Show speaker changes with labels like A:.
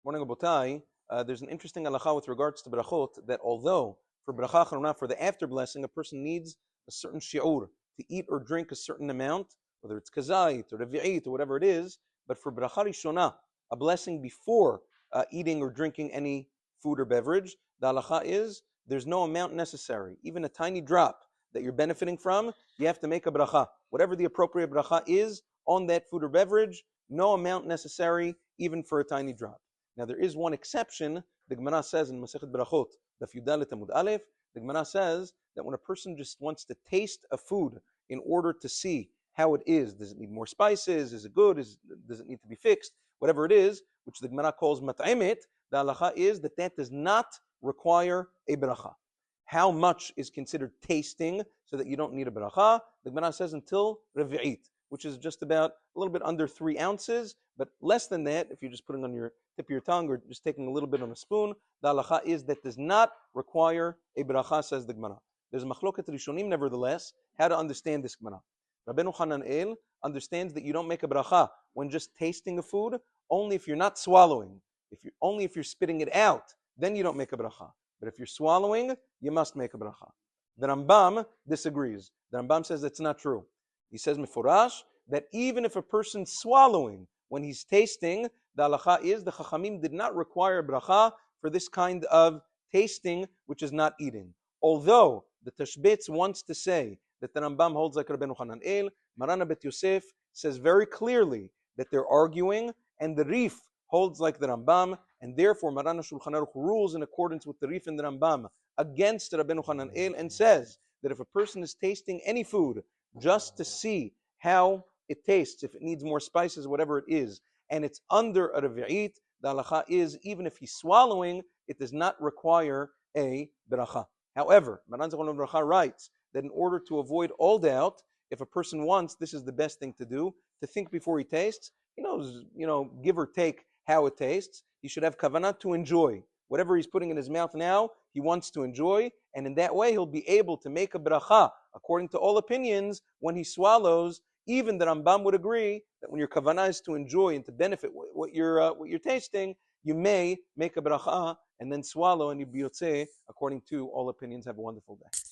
A: Morning, Abotai. There's an interesting halacha with regards to brachot that although for bracha acharona, for the after blessing, a person needs a certain shi'ur to eat or drink a certain amount, whether it's kazait or revi'it or whatever it is, but for bracha rishona, a blessing before eating or drinking any food or beverage, the halacha is there's no amount necessary. Even a tiny drop that you're benefiting from, you have to make a bracha. Whatever the appropriate bracha is on that food or beverage, no amount necessary, even for a tiny drop. Now there is one exception. The Gemara says in Masechet Berachot, Daf Yudalet Amud Aleph, the Gemara says that when a person just wants to taste a food in order to see how it is, does it need more spices? Is it good? Does it need to be fixed? Whatever it is, which the Gemara calls mat'imit, the halacha is that that does not require a bracha. How much is considered tasting so that you don't need a bracha? The Gemara says until revi'it, which is just about a little bit under 3 ounces, but less than that, if you're just putting on your tip of your tongue or just taking a little bit on a spoon, the halacha is that does not require a bracha, says the Gemara. There's a machloket rishonim, nevertheless, how to understand this Gemara. Rabbeinu Hananel understands that you don't make a bracha when just tasting a food, only if you're not swallowing. Only if you're spitting it out, then you don't make a bracha. But if you're swallowing, you must make a bracha. The Rambam disagrees. The Rambam says that's not true. He says mifurash that even if a person's swallowing when he's tasting, the halacha is the Chachamim did not require bracha for this kind of tasting, which is not eating. Although the Tashbetz wants to say that the Rambam holds like Rabbeinu Hananel, Marana Bet Yosef says very clearly that they're arguing, and the Rif holds like the Rambam, and therefore Marana Shulchan Aruch rules in accordance with the Rif and the Rambam against Rabbeinu Hananel and says that if a person is tasting any food just to see how it tastes, if it needs more spices, whatever it is, and it's under a revi'it, the halacha is even if he's swallowing, it does not require a bracha. However, Maran Zechron Bracha writes that in order to avoid all doubt, if a person wants, this is the best thing to do, to think before he tastes. He knows, give or take how it tastes. He should have kavanah to enjoy. Whatever he's putting in his mouth now, he wants to enjoy, and in that way he'll be able to make a bracha, according to all opinions, when he swallows. Even the Rambam would agree that when your kavanah is to enjoy and to benefit what you're tasting, you may make a bracha and then swallow and you be yotzei. According to all opinions, have a wonderful day.